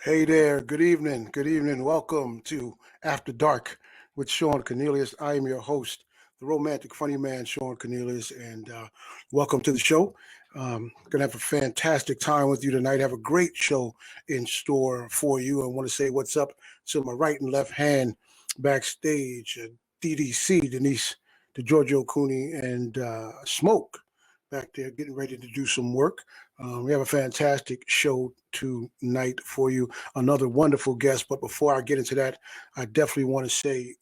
Hey there. Good evening. Good evening. Welcome to After Dark with Shawn Cornelius. I am your host, the romantic, funny man, Shawn Cornelius, and welcome to the show. Gonna have a fantastic time with you tonight. Have a great show in store for you. I want to say what's up to my right and left hand backstage, DDC, Denise, to Giorgio Cooney, and Smoke back there getting ready to do some work. We have a fantastic show tonight for you. Another wonderful guest. But before I get into that, I definitely want to say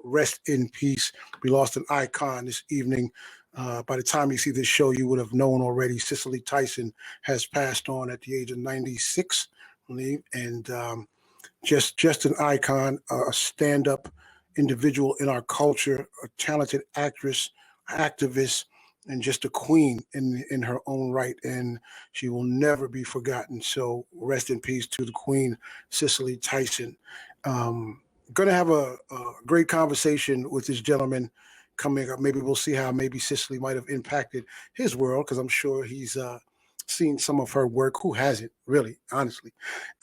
rest in peace. We lost an icon this evening. By the time you see this show, you would have known already. Cicely Tyson has passed on at the age of 96, I believe, and just an icon, a stand-up individual in our culture, a talented actress, activist, and just a queen in her own right, and she will never be forgotten. So rest in peace to the queen, Cicely Tyson. Going to have a great conversation with this gentleman coming up. Maybe we'll see how maybe Cicely might have impacted his world, because I'm sure he's seen some of her work. Who hasn't, really, honestly?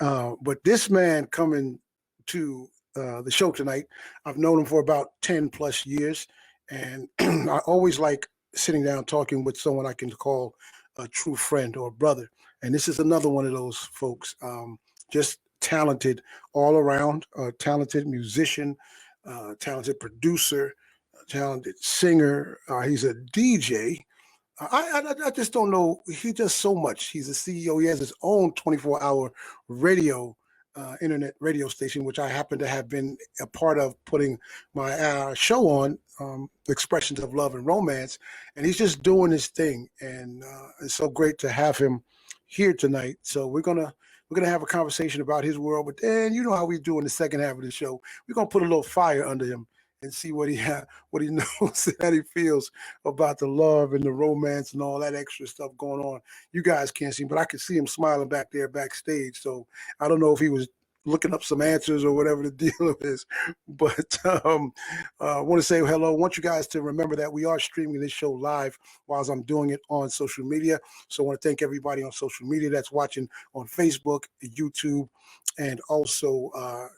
But this man coming to the show tonight, I've known him for about 10 plus years, and I always like sitting down talking with someone I can call a true friend or brother. And this is another one of those folks. Just talented all around, talented musician, talented producer, talented singer. He's a DJ. I just don't know. He does so much. He's a CEO. He has his own 24-hour radio, internet radio station, which I happen to have been a part of putting my show on, Expressions of Love and Romance. And he's just doing his thing. And it's so great to have him here tonight. So we're gonna have a conversation about his world. But then you know how we do in the second half of the show. We're gonna put a little fire under him and see what he knows, how he feels about the love and the romance and all that extra stuff going on. You guys can't see him, but I can see him smiling back there backstage. So I don't know if he was looking up some answers or whatever the deal is. But I want to say hello. I want you guys to remember that we are streaming this show live while I'm doing it on social media. So I want to thank everybody on social media that's watching on Facebook, YouTube, and also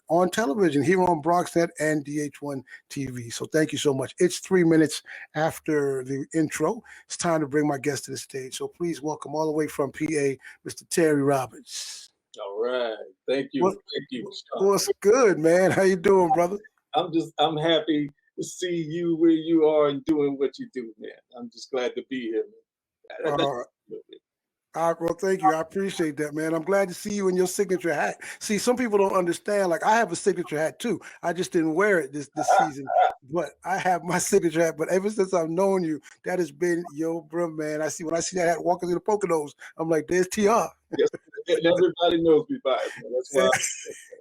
on television here on BronxNet and DH1 TV. So thank you so much. It's 3 minutes after the intro. It's time to bring my guest to the stage. So please welcome all the way from PA, Mr. Tery Roberts. All right. Thank you. Thank you, Scott. What's good, man? How you doing, brother? I'm happy to see you where you are and doing what you do, man. I'm just glad to be here, man. Well, thank you. I appreciate that, man. I'm glad to see you in your signature hat. See, some people don't understand. Like, I have a signature hat too. I just didn't wear it this season, but I have my signature hat. But ever since I've known you, that has been your bro, man. When I see that hat walking through the Poconos, I'm like, there's TR. Yes, and everybody knows me by it, man. That's why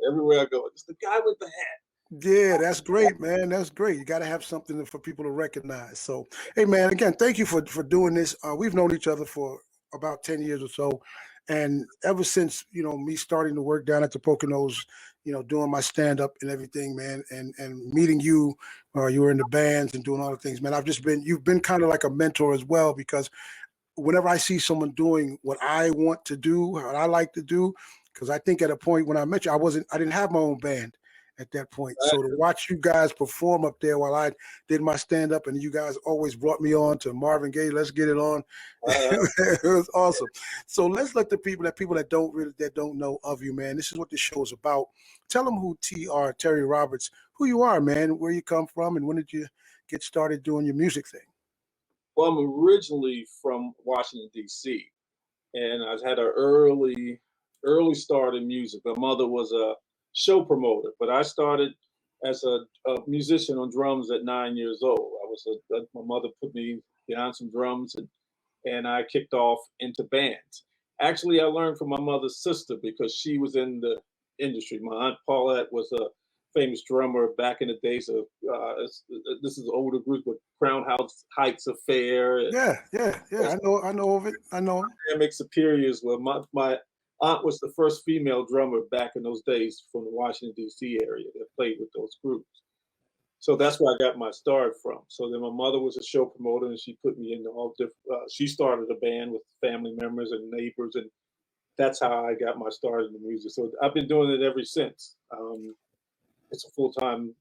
everywhere I go, it's the guy with the hat. Yeah, that's great, man. That's great. You got to have something for people to recognize. So, hey, man, again, thank you for doing this. We've known each other for about 10 years or so. And ever since, me starting to work down at the Poconos, doing my stand-up and everything, man, and meeting you, you were in the bands and doing all the things, man. You've been kind of like a mentor as well, because whenever I see someone doing what I want to do, what I like to do, because I think at a point when I met you, I didn't have my own band at that point. So to watch you guys perform up there while I did my stand up, and you guys always brought me on to Marvin Gaye, let's get it on. It was awesome. So let's let the people that don't know of you, man. This is what this show is about. Tell them who Tery Roberts, who you are, man, where you come from, and when did you get started doing your music thing? Well, I'm originally from Washington, D.C., and I had an early start in music. My mother was a show promoter, but I started as a musician on drums at 9 years old. My mother put me behind some drums, and I kicked off into bands. Actually, I learned from my mother's sister because she was in the industry. My aunt Paulette was a famous drummer back in the days of this is an older group with Crown House Heights Affair. Yeah. I know of it. I know. Dynamic Superiors. Well, my aunt was the first female drummer back in those days from the Washington, D.C. area that played with those groups. So that's where I got my start from. So then my mother was a show promoter, and she put me into all different. She started a band with family members and neighbors, and that's how I got my start in the music. So I've been doing it ever since. It's a full-time,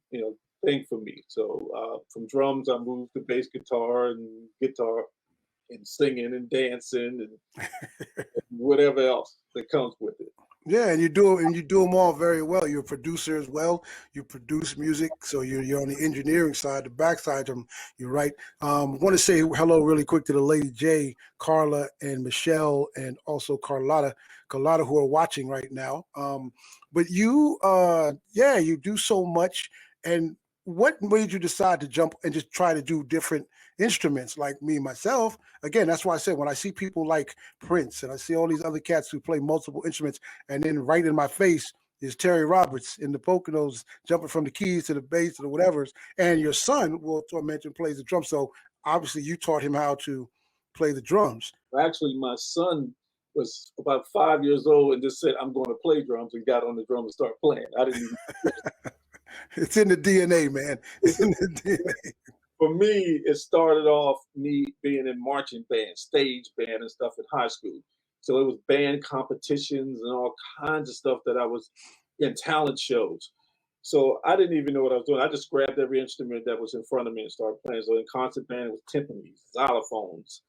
thing for me. So from drums, I moved to bass guitar and guitar and singing and dancing and whatever else that comes with it. Yeah, and you do them all very well. You're a producer as well. You produce music, so you're on the engineering side, the backside. You're right. Want to say hello really quick to the Lady J, Carla, and Michelle, and also Carlotta, who are watching right now. But you, you do so much. And what made you decide to jump and just try to do different instruments? Like me myself, again, that's why I said when I see people like Prince and I see all these other cats who play multiple instruments, and then right in my face is Tery Roberts in the Poconos, jumping from the keys to the bass to the whatevers. And your son, will mention, plays the drums. So obviously you taught him how to play the drums. Actually, my son was about 5 years old and just said, "I'm going to play drums," and got on the drum and started playing. I didn't even. It's in the DNA, man. It's in the DNA. For me, it started off me being in marching band, stage band, and stuff in high school. So it was band competitions and all kinds of stuff that I was in, talent shows. So I didn't even know what I was doing. I just grabbed every instrument that was in front of me and started playing. So in concert band, it was timpanis, xylophones.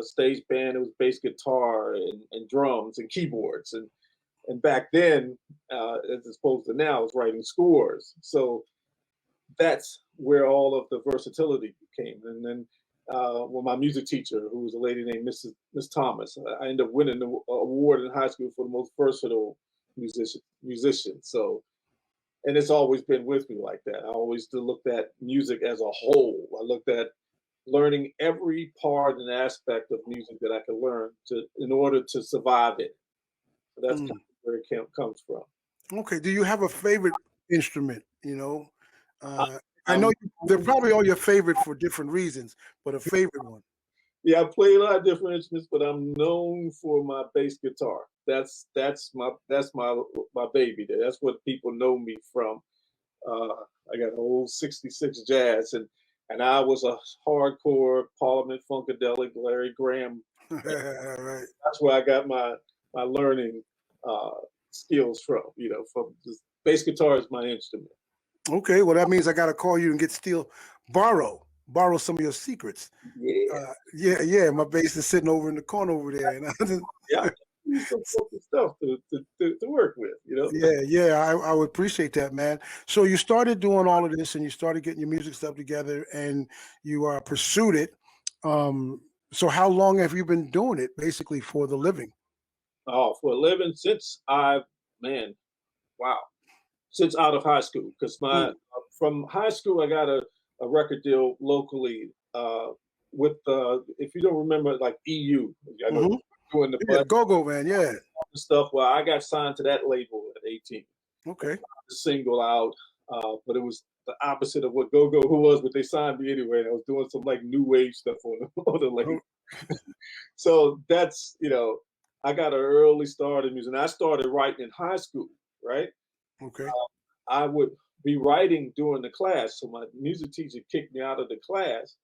Stage band, it was bass guitar and drums and keyboards. And back then, as opposed to now, I was writing scores. So that's where all of the versatility came. And then my music teacher, who was a lady named Miss Thomas, I ended up winning the award in high school for the most versatile musician. So, and it's always been with me like that. I always looked at music as a whole. I looked at learning every part and aspect of music that I could learn in order to survive it. So that's kind of where it comes from. Okay. Do you have a favorite instrument? I know they're probably all your favorite for different reasons, but a favorite one. Yeah, I play a lot of different instruments, but I'm known for my bass guitar. That's my baby. That's what people know me from. I got an old '66 Jazz, and I was a hardcore Parliament Funkadelic Larry Graham. Right. That's where I got my learning skills from. From bass guitar is my instrument. Okay, well that means I got to call you and borrow some of your secrets. Yeah, My bass is sitting over in the corner over there, and yeah, some stuff to work with. I would appreciate that, man. So you started doing all of this, and you started getting your music stuff together, and you pursued it. So how long have you been doing it, basically, for the living? Oh, for a living since since out of high school, because from high school I got a record deal locally with if you don't remember, like EU, I know doing the Go-Go Man, yeah, stuff. Well, I got signed to that label at 18. Okay, the single out, but it was the opposite of what Go-Go was, but they signed me anyway. I was doing some like new wave stuff on the label. So that's I got an early start in music. And I started writing in high school, right? Okay. I would be writing during the class. So my music teacher kicked me out of the class.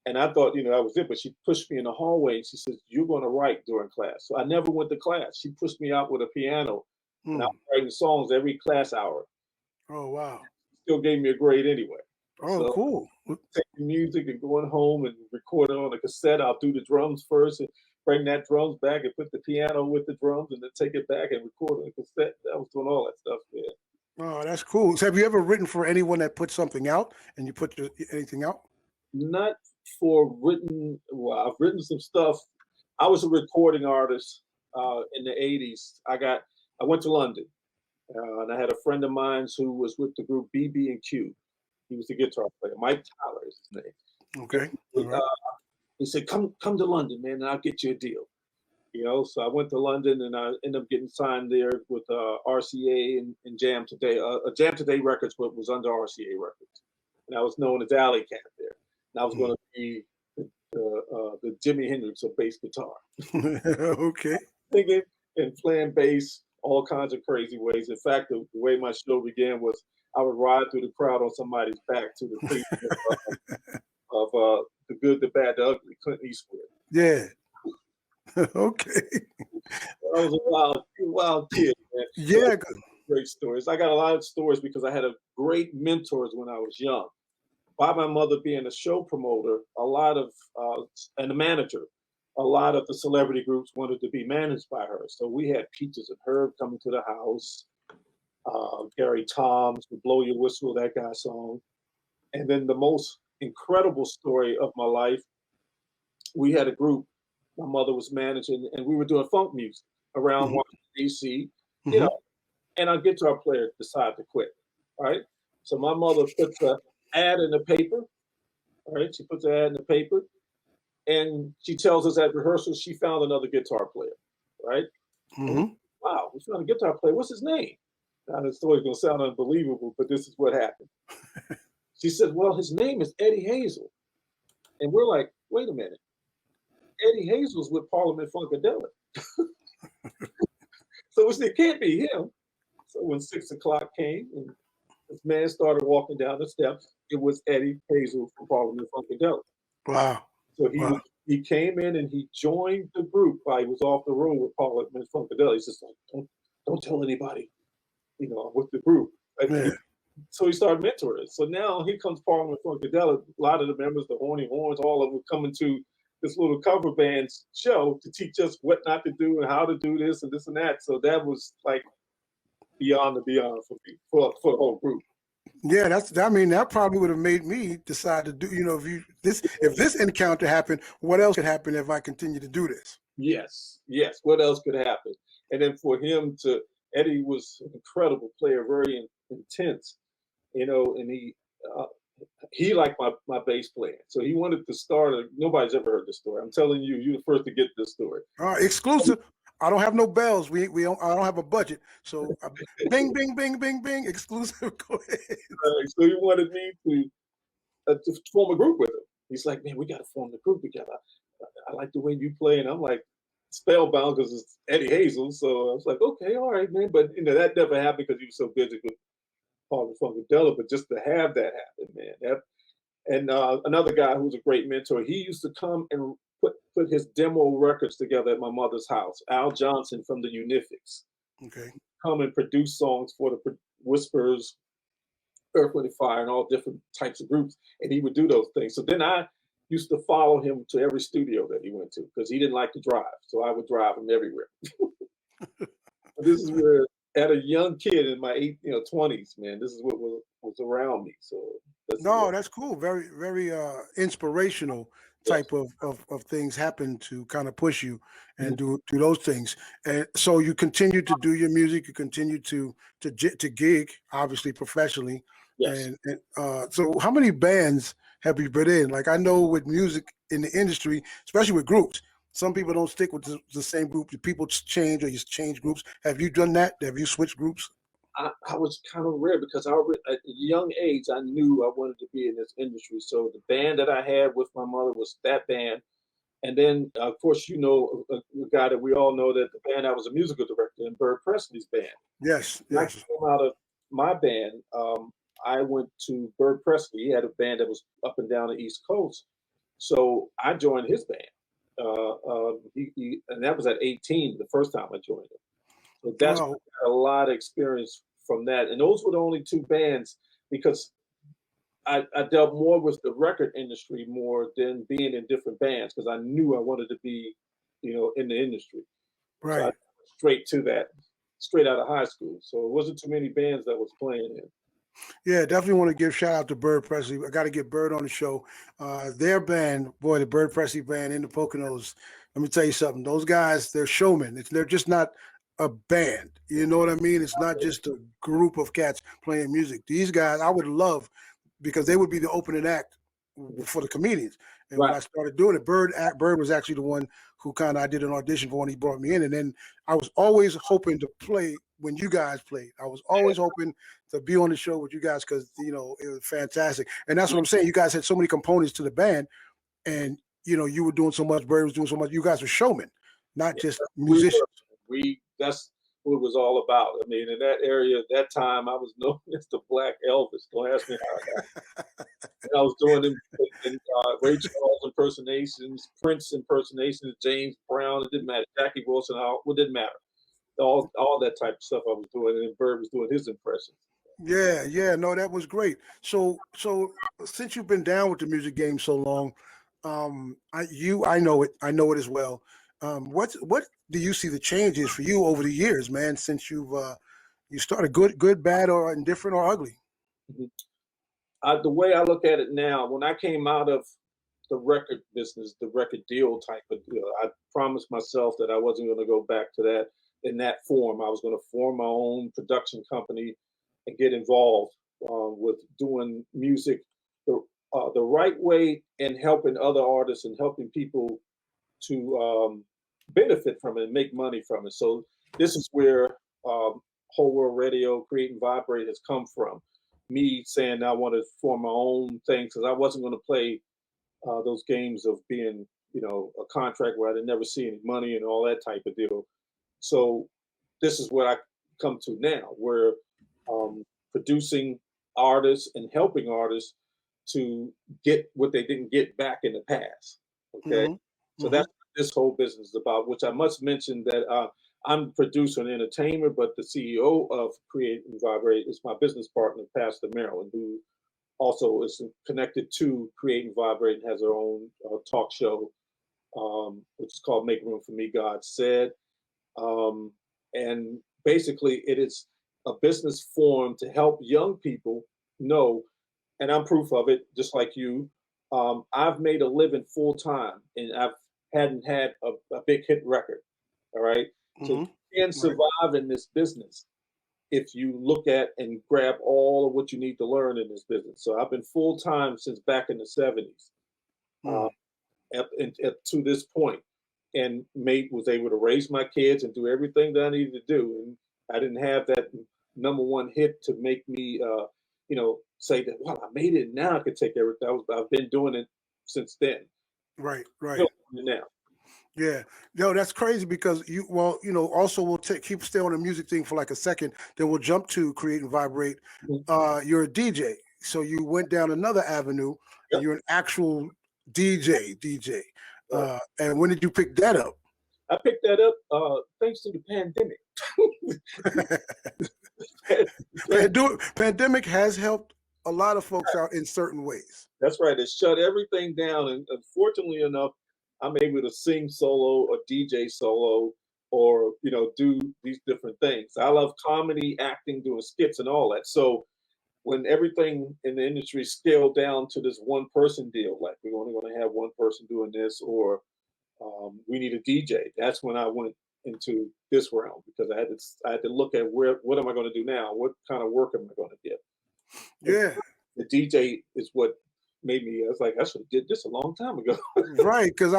And I thought, that was it. But she pushed me in the hallway and she says, "You're going to write during class." So I never went to class. She pushed me out with a piano. And I was writing songs every class hour. Oh, wow. Still gave me a grade anyway. Oh, so, cool. Taking music and going home and recording on a cassette. I'll do the drums first and bring that drums back and put the piano with the drums and then take it back and record on a cassette. I was doing all that stuff, man. Oh, that's cool. So have you ever written for anyone that put something out and you put anything out? Not for written. Well, I've written some stuff. I was a recording artist in the 80s. I went to London and I had a friend of mine who was with the group BB&Q. He was the guitar player. Mike Tyler is his name. Okay. He said, come to London, man, and I'll get you a deal. So I went to London and I ended up getting signed there with RCA and Jam Today. Jam Today Records, but was under RCA Records. And I was known as Alley Cat there. And I was going to be the Jimi Hendrix of bass guitar. Okay. Singing and playing bass all kinds of crazy ways. In fact, the way my show began was I would ride through the crowd on somebody's back to the theme of The Good, the Bad, the Ugly, Clint Eastwood. Yeah. Okay. I was a wild kid, man. Yeah. Great stories. I got a lot of stories because I had a great mentors when I was young. By my mother being a show promoter, a lot of and a manager, a lot of the celebrity groups wanted to be managed by her. So we had Peaches and Herb coming to the house. Gary Toms, the Blow Your Whistle, that guy's song. And then the most incredible story of my life, we had a group my mother was managing, and we were doing funk music around Mm-hmm. Washington, D.C., Mm-hmm. and our guitar player decided to quit, right? So my mother puts an ad in the paper, all right? She puts an ad in the paper, and she tells us at rehearsal she found another guitar player, right? Mm-hmm. Wow, we found a guitar player. What's his name? Now, the story's going to sound unbelievable, but this is what happened. She said, well, his name is Eddie Hazel. And we're like, wait a minute. Eddie Hazel's with Parliament Funkadelic. So we said, it can't be him. So when 6 o'clock came and this man started walking down the steps, it was Eddie Hazel from Parliament Funkadelic. Wow. So Wow. he came in and he joined the group while he was off the road with Parliament Funkadelic. He's just like, don't tell anybody, I'm with the group. Yeah. So he started mentoring. So now here comes Parliament Funkadelic. A lot of the members, the Horny Horns, all of them coming to this little cover band show to teach us what not to do and how to do this and this and that. So that was like beyond the beyond for me, for the whole group. Yeah, that probably would have made me decide to do, if this encounter happened, what else could happen if I continue to do this? Yes. What else could happen? And then for him Eddie was an incredible player, very intense, and he liked my bass playing. So he wanted to start nobody's ever heard this story. I'm telling you, you're the first to get this story. All right, exclusive. I don't have no bells. I don't have a budget. So bing, bing, bing, bing, bing, exclusive. Go ahead. So he wanted me to form a group with him. He's like, man, we got to form the group together. I like the way you play. And I'm like, spellbound because it's Eddie Hazel. So I was like, okay, all right, man. But, that never happened because he was so busy with Parliament Funkadelic. But just to have that happen, man. And another guy who was a great mentor, he used to come and put his demo records together at my mother's house. Al Johnson from the Unifics. Okay. Come and produce songs for the Whispers, Earth, Wind and Fire, and all different types of groups. And he would do those things. So then I used to follow him to every studio that he went to because he didn't like to drive. So I would drive him everywhere. This is where, at a young kid in my 20s, man, this is what was around me. So that's cool. Very, very inspirational type of things happen to kind of push you and do those things. And so you continue to do your music, you continue to gig, obviously professionally. Yes. And so how many bands have you been in? Like, I know with music in the industry, especially with groups, some people don't stick with the same group. People change or you change groups. Have you done that? Have you switched groups? I was kind of rare because at a young age, I knew I wanted to be in this industry. So the band that I had with my mother was that band. And then, of course, a guy that we all know, that the band I was a musical director in, Bert Presley's band. Yes. When I came out of my band, I went to Bert Presley. He had a band that was up and down the East Coast. So I joined his band. And that was at 18, the first time I joined him. So that's a lot of experience from that. And those were the only two bands because I dealt more with the record industry more than being in different bands because I knew I wanted to be, in the industry. Right. So I went straight to that, straight out of high school. So it wasn't too many bands that was playing in. Yeah, definitely want to give shout out to Bert Presley. I got to get Bert on the show. Their band, boy, the Bert Presley band in the Poconos. Let me tell you something. Those guys, they're showmen. They're just not a band. You know what I mean? It's not just a group of cats playing music. These guys, I would love, because they would be the opening act for the comedians. And when I started doing it, Bird was actually the one who I did an audition for when he brought me in. And then I was always hoping to play when you guys played. I was always hoping to be on the show with you guys because, it was fantastic. And that's what I'm saying. You guys had so many components to the band and, you were doing so much, Bird was doing so much. You guys were showmen, not just musicians. That's what it was all about. I mean, in that area at that time, I was known as the Black Elvis. Don't ask me how I got it. And I was doing Ray Charles impersonations, Prince impersonations, James Brown. It didn't matter. Jackie Wilson. It didn't matter. All that type of stuff I was doing, and then Bird was doing his impressions. Yeah, no, that was great. So since you've been down with the music game so long, I know it as well. What do you see the changes for you over the years, man? Since you started good, bad, or indifferent or ugly? Mhm. The way I look at it now, when I came out of the record business, the record deal type of deal, I promised myself that I wasn't going to go back to that in that form. I was going to form my own production company and get involved with doing music the right way and helping other artists and helping people to benefit from it and make money from it. So this is where Whole World Radio, Create and Vibrate has come from. Me saying I want to form my own thing because I wasn't going to play those games of being, a contract where I didn't never see any money and all that type of deal. So this is what I come to now, where producing artists and helping artists to get what they didn't get back in the past. Okay, Hmm. so Hmm. that's what this whole business is about. Which I must mention that I'm a producer and entertainer, but the CEO of Create and Vibrate is my business partner, Pastor Marilyn, who also is connected to Create and Vibrate and has her own talk show, which is called Make Room for Me, God Said. Um, and basically, it is a business form to help young people know, and I'm proof of it, just like you. I've made a living full time, and I've hadn't had a big hit record. All right, so Hmm. you can Right. survive in this business if you look at and grab all of what you need to learn in this business. So I've been full time since back in the '70s, uh, Mm. up to this point, and mate was able to raise my kids and do everything that I needed to do. And I didn't have that number one hit to make me, say that, well, I made it. Now I could take everything. I've been doing it since then. Right. Still Right. doing it now. Yeah, no, that's crazy because also we'll keep stay on the music thing for like a second, then we'll jump to Create and Vibrate. Mhm. You're a DJ, so you went down another avenue, and Yep. you're an actual DJ. Right. And when did you pick that up? I picked that up thanks to the pandemic. Pandemic has helped a lot of folks out in certain ways. That's right. It shut everything down, and unfortunately enough, I'm able to sing solo or DJ solo, or do these different things. I love comedy, acting, doing skits, and all that. So when everything in the industry scaled down to this one person deal, like we're only going to have one person doing this, or we need a DJ, that's when I went into this realm because I had to look at what am I going to do now? What kind of work am I going to get? And Yeah. the DJ is what made me. I was like, I should have did this a long time ago. Right, because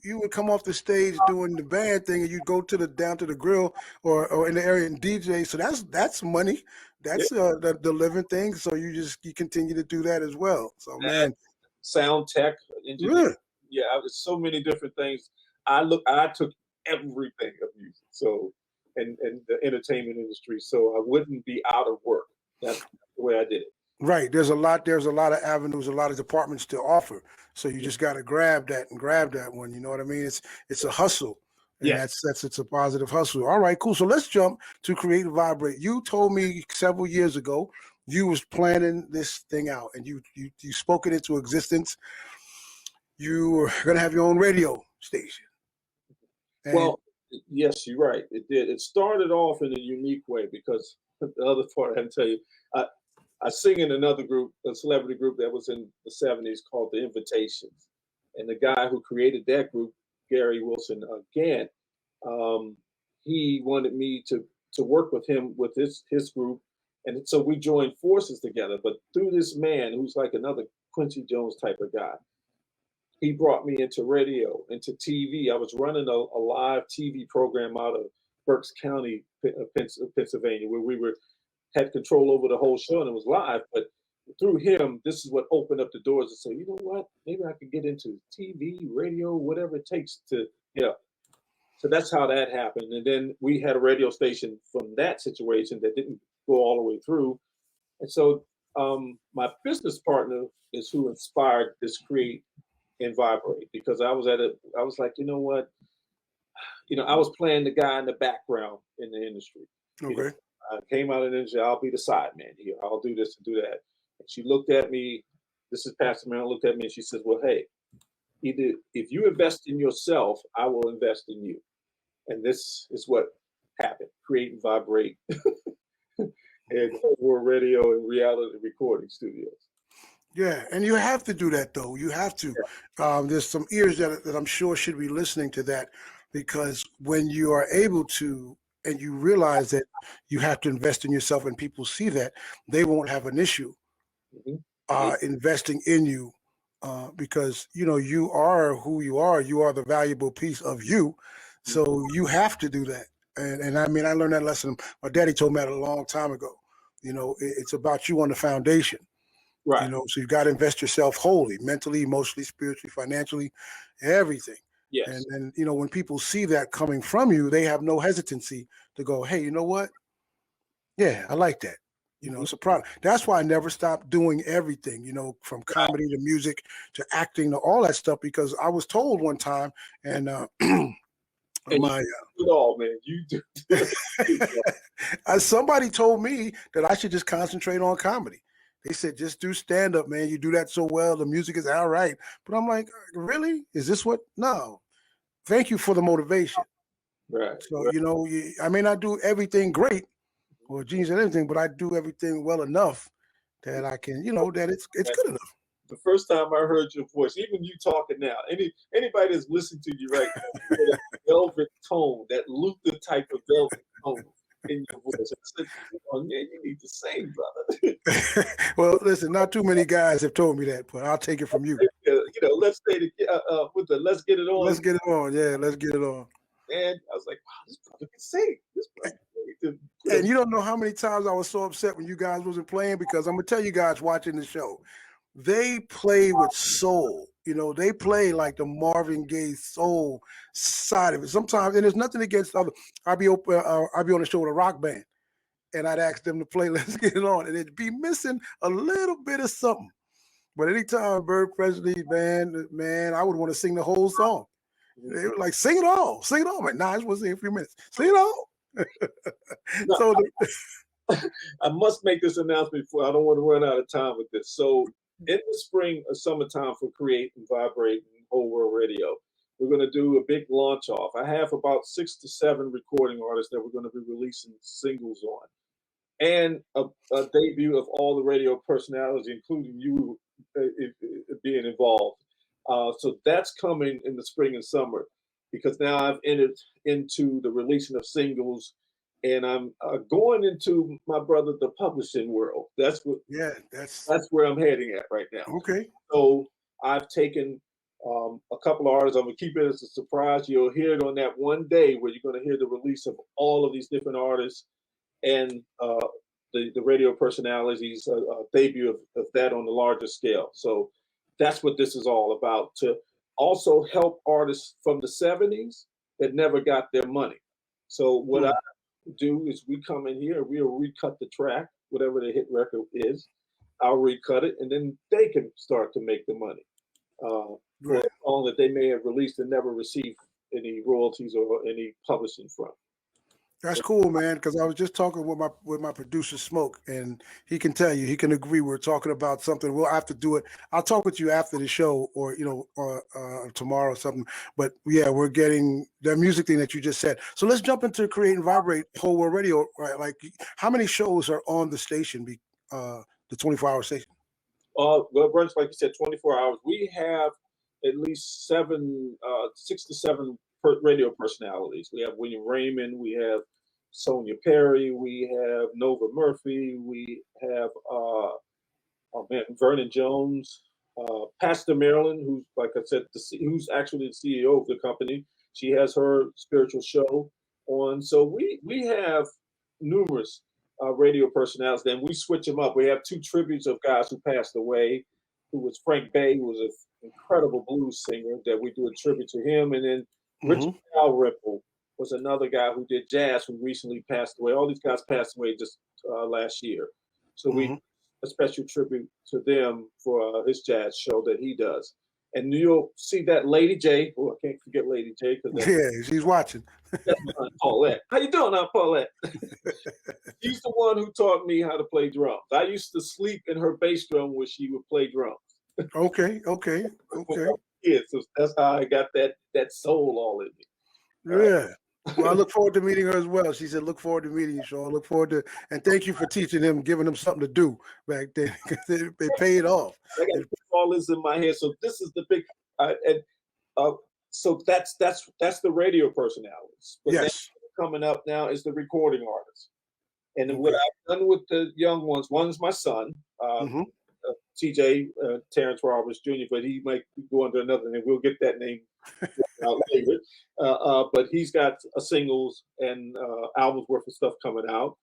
you would come off the stage doing the band thing, and you'd go to the down to the grill or in the area and DJ. So that's money. Yeah, That's the living thing. So you continue to do that as well. So that man, sound tech engineer. yeah, Yeah, there's so many different things. I took everything of music. So and the entertainment industry. So I wouldn't be out of work. That's the way I did it. right. There's a lot of avenues, a lot of departments to offer. So you Yeah. just got to grab that one. You know what I mean? It's a hustle. And Yes. it's a positive hustle. All right, cool. So let's jump to Create and Vibrate. You told me several years ago you was planning this thing out, and you spoke it into existence. You were gonna have your own radio station, and Well, yes, you're right. It did. It started off in a unique way because the other part I can tell you, I, I sing in another group, a celebrity group that was in the '70s called The Invitations, and the guy who created that group, Gary Wilson again, um, he wanted me to work with him with his group, and so we joined forces together. But through this man who's like another Quincy Jones type of guy, he brought me into radio, into TV. I was running a live TV program out of Berks County, Pennsylvania, where we had control over the whole show and it was live. But through him, this is what opened up the doors to say, you know what, maybe I could get into TV, radio, whatever it takes to, yeah. So that's how that happened. And then we had a radio station from that situation that didn't go all the way through. And so my business partner is who inspired this Create and Vibrate, because I was like, you know what? I was playing the guy in the background in the industry. Okay. I came out of the industry, I'll be the side man here. I'll do this and do that. And she looked at me, this is Pastor Marilyn, looked at me and she says, well, hey, either if you invest in yourself, I will invest in you. And this is what happened. Create and Vibrate and World Radio and Reality Recording Studios. Yeah, and you have to do that, though. You have to. There's some ears that I'm sure should be listening to that, because when you are able to, and you realize that you have to invest in yourself, and people see that, they won't have an issue investing in you, because you are who you are. You are the valuable piece of you, so you have to do that. And I mean, I learned that lesson. My daddy told me that a long time ago. It's about you on the foundation. Right. So you've got to invest yourself wholly, mentally, emotionally, spiritually, financially, everything. Yes. And when people see that coming from you, they have no hesitancy to go, hey, you know what? Yeah, I like that. It's a product. That's why I never stopped doing everything, from comedy to music to acting to all that stuff, because I was told one time, and And you do it all, man. You do. Somebody told me that I should just concentrate on comedy. They said, just do stand up, man. You do that so well. The music is all right. But I'm like, really? Is this what? No. Thank you for the motivation. Right. So, I may not do everything great or genius and everything, but I do everything well enough that I can, that it's good enough. The first time I heard your voice, even you talking now, anybody that's listening to you right now, that velvet tone, that Luther type of velvet tone in your voice. I said, oh, man, you need to sing, brother. Well, listen, not too many guys have told me that, but I'll take it from you. Let's stay with the let's get it on. Let's get it on. Yeah, let's get it on. And I was like, wow, this brother can sing. This brother and you don't know how many times I was so upset when you guys wasn't playing, because I'm gonna tell you guys watching the show, they play with soul. They play like the Marvin Gaye soul side of it. Sometimes, and there's nothing against other. I'll be on the show with a rock band, and I'd ask them to play Let's Get It On, and it'd be missing a little bit of something. But anytime Bird Presley band, man, I would want to sing the whole song. They were like, sing it all. Sing it all. I'm like, nah, I just want to sing a few minutes. Sing it all. So I must make this announcement before I don't want to run out of time with this. So in the spring or summertime for Create and Vibrate and Whole World Radio, we're going to do a big launch off. I have about 6 to 7 recording artists that we're going to be releasing singles on, and a debut of all the radio personalities, including you being involved. So that's coming in the spring and summer, because now I've entered into the releasing of singles, and I'm going into, my brother, the publishing world. That's where I'm heading at right now. Okay. So I've taken a couple of artists. I'm gonna keep it as a surprise. You'll hear it on that one day where you're gonna hear the release of all of these different artists and the radio personalities debut of that on the larger scale. So that's what this is all about, to also help artists from the 70s that never got their money. So what I do is we come in here, we'll recut the track, whatever the hit record is. I'll recut it, and then they can start to make the money for a song that they may have released and never received any royalties or any publishing from. That's cool, man, because I was just talking with my producer, Smoke, and he can tell you, he can agree. We're talking about something. We'll have to do it. I'll talk with you after the show, or tomorrow or something. But yeah, we're getting the music thing that you just said. So let's jump into Create and Vibrate Whole World Radio. Right? Like, how many shows are on the station? The 24-hour station. Well, runs, like you said, 24 hours. We have at least 6 to 7 radio personalities. We have William Raymond, we have Sonia Perry, we have Nova Murphy, we have Vernon Jones, Pastor Marilyn, who's, like I said, who's actually the CEO of the company. She has her spiritual show on. So we have numerous radio personalities. Then we switch them up. We have 2 tributes of guys who passed away, who was Frank Bay, who was an incredible blues singer, that we do a tribute to him. And then Richard Mm-hmm. Dalrymple was another guy who did jazz who recently passed away. All these guys passed away just last year. So we Mm-hmm. a special tribute to them for his jazz show that he does. And you'll see that Lady J. Oh, I can't forget Lady J because Yeah, she's watching. that's my Aunt Paulette. How you doing, Aunt Paulette? She's the one who taught me how to play drums. I used to sleep in her bass drum where she would play drums. Okay, okay, okay. Yeah, so that's how I got that soul all in me. Yeah. Well, I look forward to meeting her as well. She said, "Look forward to meeting you, Shawn. Look forward to, and thank you for teaching them, giving them something to do back then. They paid off." I got to put all this in my head. So this is the big, and uh, so that's the radio personalities. But now Yes. coming up now is the recording artists. And then what Okay. I've done with the young ones, one's my son, Mm-hmm. TJ Terrence Roberts Jr., but he might go under another name. We'll get that name out later. But he's got singles and albums worth of stuff coming out.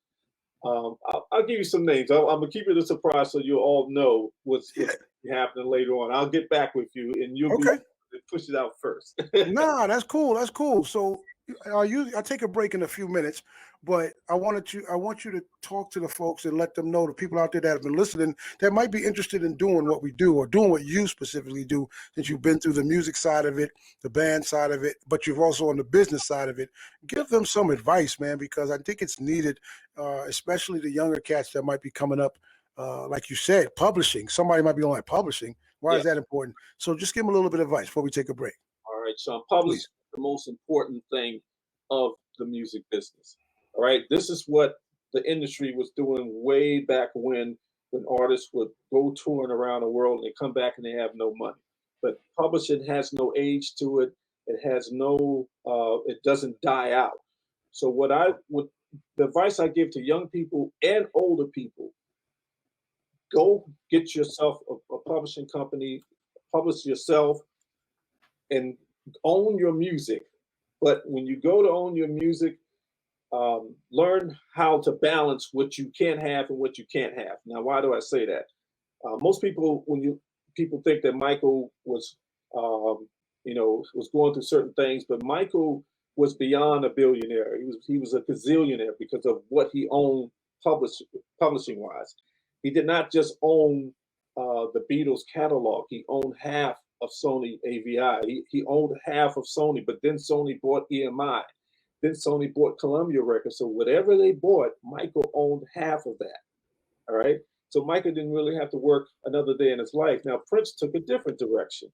I'll give you some names. I'm gonna keep it a surprise so you all know what's happening later on. I'll get back with you, and you'll be Okay. push it out first. Nah, that's cool. That's cool. So I'll take a break in a few minutes, but I want you to talk to the folks and let them know, the people out there that have been listening that might be interested in doing what we do or doing what you specifically do, since you've been through the music side of it, the band side of it, but you've also on the business side of it. Give them some advice, man, because I think it's needed, especially the younger cats that might be coming up. Like you said, publishing. Somebody might be on like publishing. Why Yeah. is that important? So just give them a little bit of advice before we take a break. All right, Sean. Publishing is the most important thing of the music business. All right, this is what the industry was doing way back when artists would go touring around the world and they come back and they have no money. But publishing has no age to it. It has no. It doesn't die out. So the advice I give to young people and older people: go get yourself a publishing company, publish yourself, and own your music. But when you go to own your music, learn how to balance what you can have and what you can't have. Now, why do I say that? Most people, people think that Michael was, was going through certain things, but Michael was beyond a billionaire. He was a gazillionaire because of what he owned publishing wise. He did not just own the Beatles catalog. He owned half of Sony AVI. He owned half of Sony, but then Sony bought EMI. Then Sony bought Columbia Records. So whatever they bought, Michael owned half of that. All right. So Michael didn't really have to work another day in his life. Now Prince took a different direction.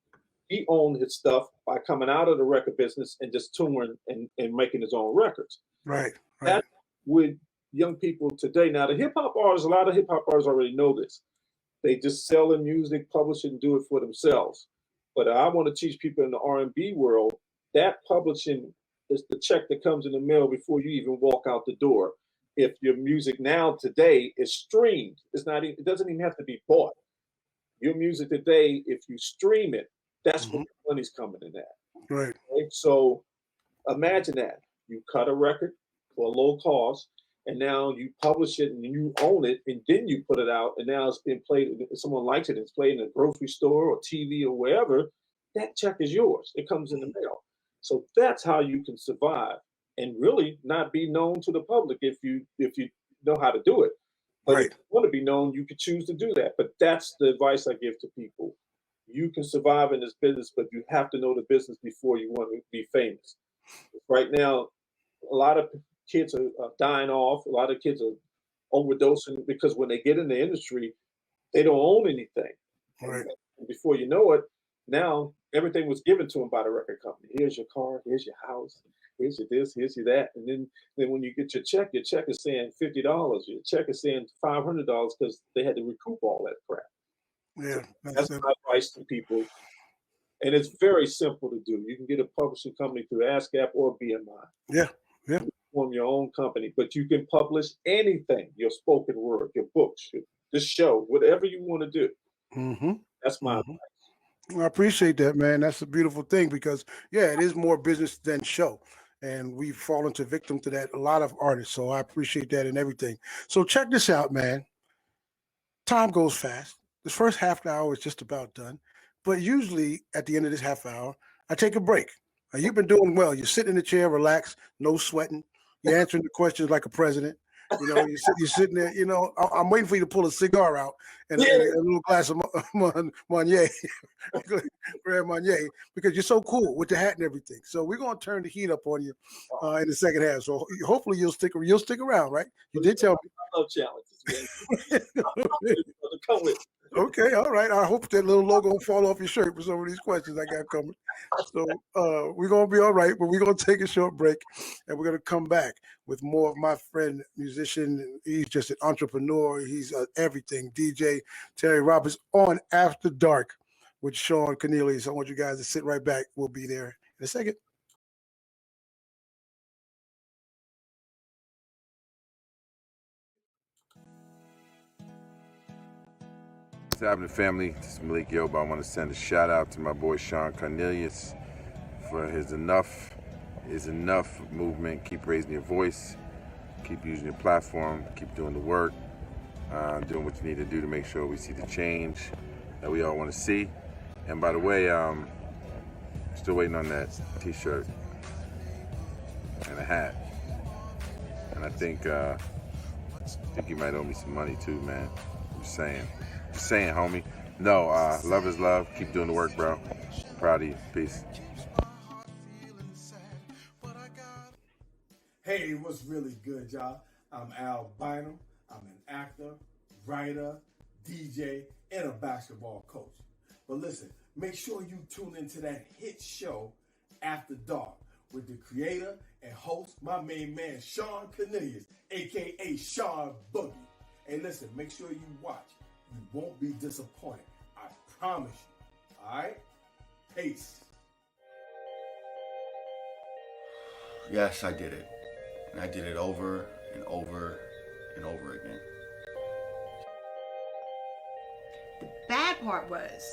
He owned his stuff by coming out of the record business and just touring and making his own records. Right. That's with young people today. Now the hip hop artists, a lot of hip hop artists already know this. They just sell their music, publish it, and do it for themselves. But I want to teach people in the R&B world that publishing is the check that comes in the mail before you even walk out the door. If your music now today is streamed, it doesn't even have to be bought. Your music today, if you stream it, that's where the money's coming in at. Right. So imagine that. You cut a record for a low cost, and now you publish it and you own it, and then you put it out, and now it's been played. If someone likes it, it's played in a grocery store or TV or wherever. That check is yours. It comes in the mail. So that's how you can survive and really not be known to the public if you know how to do it. But if you want to be known, you could choose to do that. But that's the advice I give to people. You can survive in this business, but you have to know the business before you want to be famous. Right now, a lot of kids are dying off. A lot of kids are overdosing because when they get in the industry, they don't own anything. Right. And before you know it, now everything was given to them by the record company. Here's your car, here's your house, here's your this, here's your that. And then when you get your check is saying $50. Your check is saying $500 because they had to recoup all that crap. Yeah. So that's my advice to people. And it's very simple to do. You can get a publishing company through ASCAP or BMI. Yeah. Yeah. You form your own company, but you can publish anything, your spoken word, your books, this show, whatever you want to do. That's my advice. I appreciate that, man. That's a beautiful thing because, yeah, it is more business than show. And we've fallen to victim to that, a lot of artists. So I appreciate that and everything. So check this out, man. Time goes fast. This first half hour is just about done. But usually at the end of this half hour, I take a break. You've been doing well. You're sitting in the chair, relaxed, no sweating. You're answering the questions like a president. You know, you're sitting there. You know, I'm waiting for you to pull a cigar out and Yeah. a little glass of Marnier, Grand Marnier, because you're so cool with the hat and everything. So we're gonna turn the heat up on you in the second half. So hopefully you'll stick around, right? You did tell me. I love challenges, man. Come with. Okay, all right. I hope that little logo will fall off your shirt for some of these questions I got coming. So we're gonna be all right, but we're gonna take a short break, and we're gonna come back with more of my friend musician. He's just an entrepreneur. He's everything. DJ Tery Roberts on After Dark with Shawn Cornelius. I want you guys to sit right back. We'll be there in a second. What's happening, family? This is Malik Yoba. I want to send a shout out to my boy Shawn Cornelius for his Enough is Enough movement. Keep raising your voice, keep using your platform, keep doing the work, doing what you need to do to make sure we see the change that we all want to see. And by the way, still waiting on that t-shirt and a hat. And I think you might owe me some money too, man. Just saying, homie. No, love is love. Keep doing the work, bro. Proud of you. Peace. Hey, what's really good, y'all? I'm Al Bynum. I'm an actor, writer, DJ, and a basketball coach. But listen, make sure you tune into that hit show, After Dark, with the creator and host, my main man, Shawn Cornelius, a.k.a. Shawn Boogie. Hey, listen, make sure you watch. You won't be disappointed. I promise you. All right? Peace. Yes, I did it. And I did it over and over and over again. The bad part was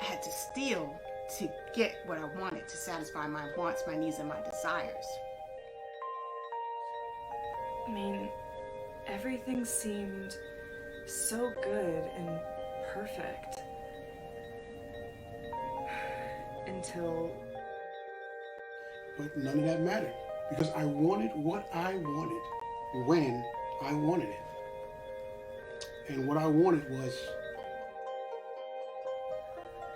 I had to steal to get what I wanted, to satisfy my wants, my needs, and my desires. I mean, everything seemed so good and perfect. Until... But none of that mattered because I wanted what I wanted when I wanted it. And what I wanted was...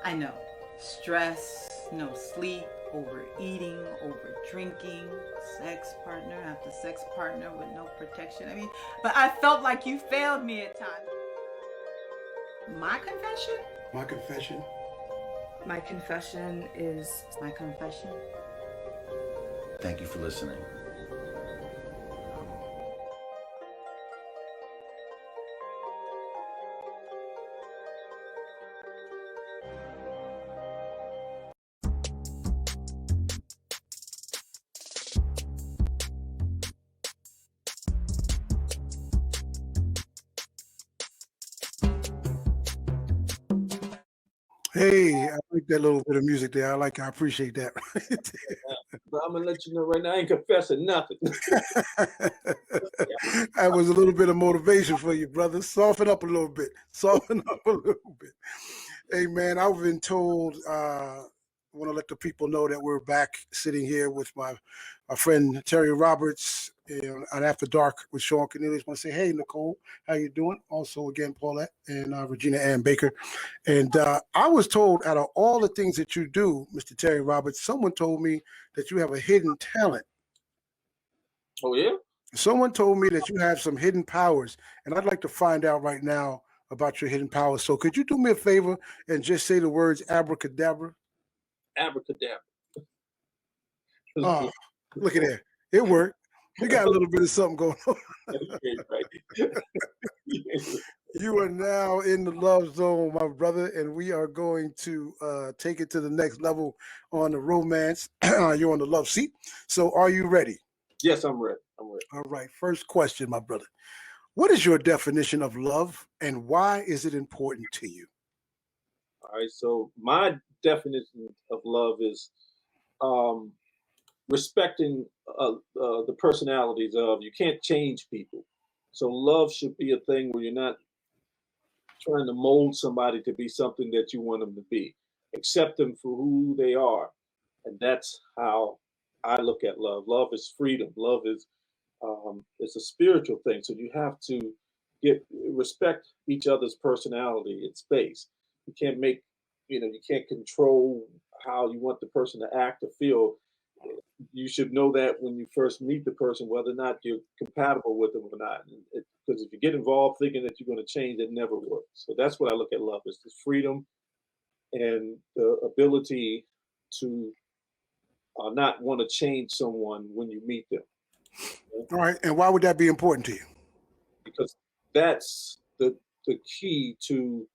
I know. Stress, no sleep, overeating, over drinking, sex partner after sex partner with no protection. I mean, but I felt like you failed me at times. My confession? My confession? My confession is... My confession? Thank you for listening. Hey, I like that little bit of music there. I appreciate that. But I'm gonna let you know right now, I ain't confessing nothing. That was a little bit of motivation for you, brother. Soften up a little bit. Soften up a little bit. Hey, man, I've been told, I want to let the people know that we're back sitting here with my friend Tery Roberts on After Dark with Shawn Cornelius. I want to say, hey, Nicole, how you doing? Also, again, Paulette and Regina Ann Baker. And I was told out of all the things that you do, Mr. Tery Roberts, someone told me that you have a hidden talent. Oh, yeah? Someone told me that you have some hidden powers, and I'd like to find out right now about your hidden powers. So could you do me a favor and just say the words abracadabra? Abracadabra. Oh, look at that. It worked. You got a little bit of something going on. You are now in the love zone, my brother, and we are going to take it to the next level on the romance. You're on the love seat. So are you ready? Yes, I'm ready. All right. First question, my brother. What is your definition of love and why is it important to you? All right. So my definition of love is respecting the personalities of, you can't change people. So love should be a thing where you're not trying to mold somebody to be something that you want them to be. Accept them for who they are And that's how I look at love. Love is freedom. Love is it's a spiritual thing. So you have to respect each other's personality and space. You can't make, you can't control how you want the person to act or feel. You should know that when you first meet the person, whether or not you're compatible with them or not. Because if you get involved thinking that you're going to change, it never works. So that's what I look at love is the freedom and the ability to not want to change someone when you meet them. All right. And why would that be important to you? Because that's the key to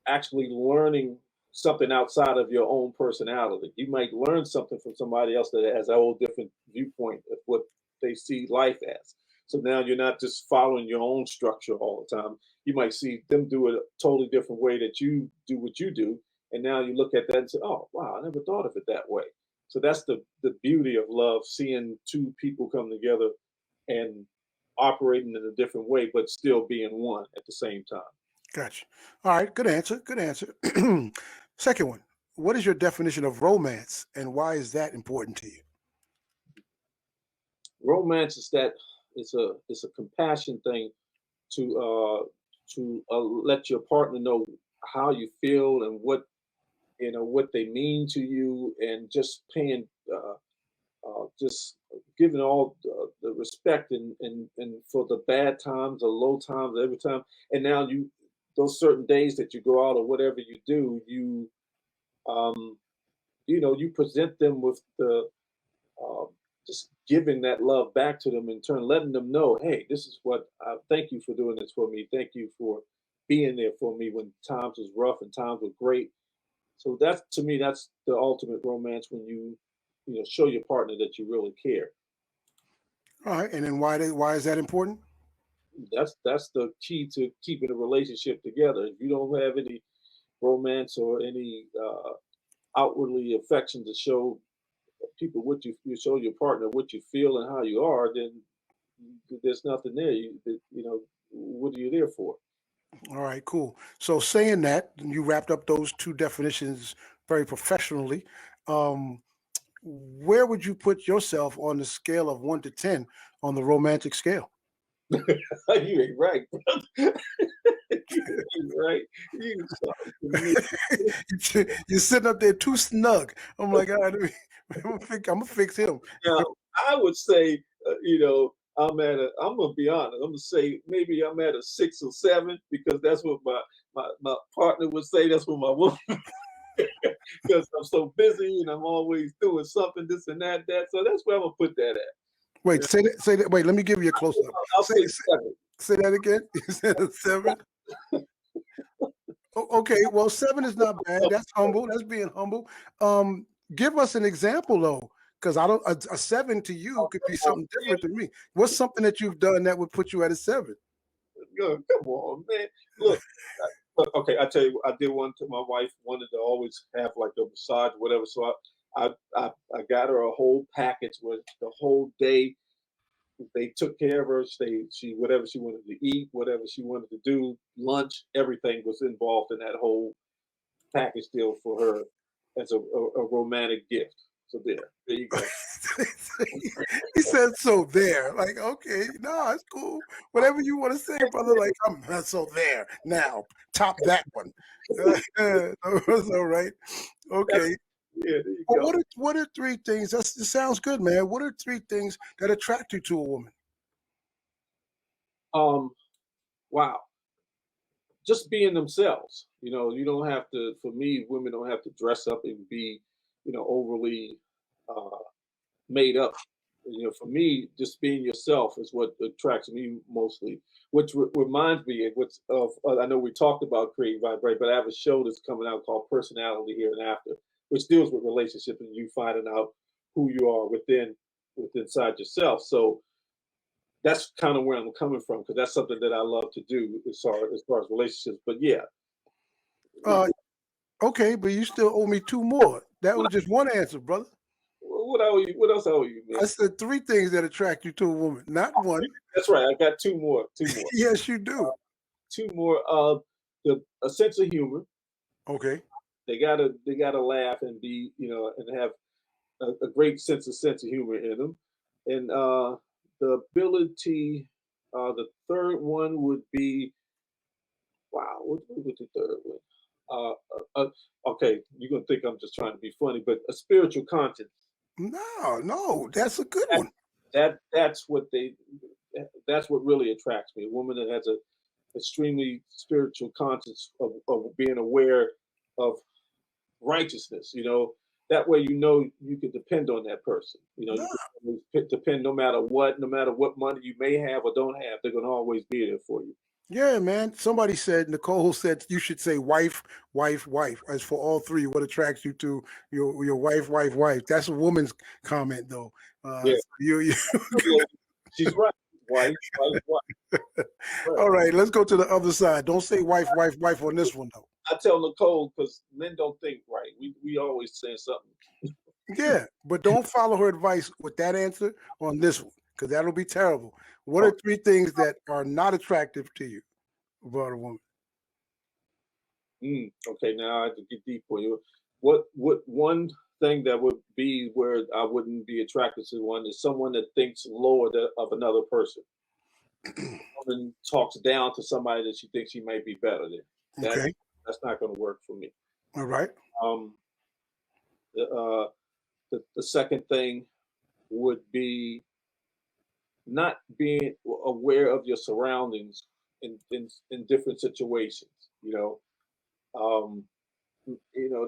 actually learning something outside of your own personality. You might learn something from somebody else that has a whole different viewpoint of what they see life as. So now you're not just following your own structure all the time. You might see them do it a totally different way that you do what you do. And now you look at that and say, oh, wow, I never thought of it that way. So that's the beauty of love, seeing two people come together and operating in a different way, but still being one at the same time. Gotcha. All right. Good answer. Good answer. Second one. What is your definition of romance and why is that important to you? Romance is that it's a compassion thing to let your partner know how you feel and what they mean to you, and just paying just giving all the respect and for the bad times, the low times, every time. And now those certain days that you go out or whatever you do, um, you present them with the uh, just giving that love back to them in turn, letting them know, hey, this is what thank you for doing this for me. Thank you for being there for me when times was rough and times were great. So that's, to me, that's the ultimate romance, when you show your partner that you really care. All right. And then why is that important? That's the key to keeping a relationship together. If you don't have any romance or any outwardly affection to show people what you show your partner what you feel and how you are, then there's nothing there. What are you there for? All right, cool. So saying that, you wrapped up those two definitions very professionally. Um, where would you put yourself on the scale of 1 to 10 on the romantic scale? You ain't right, brother. You ain't right. You sorry for me. You're sitting up there too snug. I'm like, all right, I'm gonna fix him. Now, I would say, I'm gonna be honest. I'm gonna say maybe I'm at a 6 or 7, because that's what my partner would say. That's what my woman, because I'm so busy and I'm always doing something, this and that. So that's where I'm gonna put that at. Wait, say that. Wait, let me give you a close up. I'll say 7. Say that again. You said a 7. Okay, well, 7 is not bad. That's humble. That's being humble. Give us an example though, because I don't. A 7 to you could be something different to me. What's something that you've done that would put you at a 7? Come on, man. Look, okay, I tell you, I did one to my wife. Wanted to always have like a massage, whatever. So I got her a whole package with the whole day. They took care of her. She whatever she wanted to eat, whatever she wanted to do, lunch, everything was involved in that whole package deal for her as a romantic gift. So there you go. He said so there. Like, okay, no, it's cool. Whatever you want to say, brother. Like, I'm so there. Now, top that one. That's all right. Okay. Yeah, there you Well, go. what are 3 things? It sounds good, man. What are 3 things that attract you to a woman? Wow. Just being themselves. You don't have to. For me, women don't have to dress up and be, overly made up. For me, just being yourself is what attracts me mostly. Which reminds me of I know we talked about Create Vibrate, but I have a show that's coming out called Personality Here and After, which deals with relationships and you finding out who you are inside yourself. So that's kind of where I'm coming from, because that's something that I love to do as far as relationships. But yeah. Okay, but you still owe me 2 more. That was just one answer, brother. What else I owe you, man? I said 3 things that attract you to a woman, not 1. That's right. I got 2 more. 2 more. Yes, you do. 2 more. A sense of humor. Okay. They gotta laugh and be, and have a great sense of humor in them, and the ability. The third one would be wow. What was the third one? Okay, you're gonna think I'm just trying to be funny, but a spiritual conscience. No, that's a good That, one. that's what they. That's what really attracts me. A woman that has a extremely spiritual conscience of being aware of righteousness. That way you can depend on that person. You No. can always depend no matter what money you may have or don't have, they're gonna always be there for you. Yeah, man. Somebody said, Nicole said you should say wife, wife, wife. As for all three, what attracts you to your wife, wife, wife? That's a woman's comment, though. Yeah, You she's right. Wife, wife, wife. Right. all right, let's go to the other side. Don't say wife, wife, wife on this one, though. I tell Nicole because men don't think right. We always say something. Yeah, but don't follow her advice with that answer on this one, because that'll be terrible. What are three things that are not attractive to you about a woman? Okay, now I have to get deep for you. What one thing that would be where I wouldn't be attracted to one is someone that thinks lower of another person. Woman talks down to somebody that she thinks she might be better than. Okay, That's not going to work for me. all right. Um, the second thing would be not being aware of your surroundings in different situations.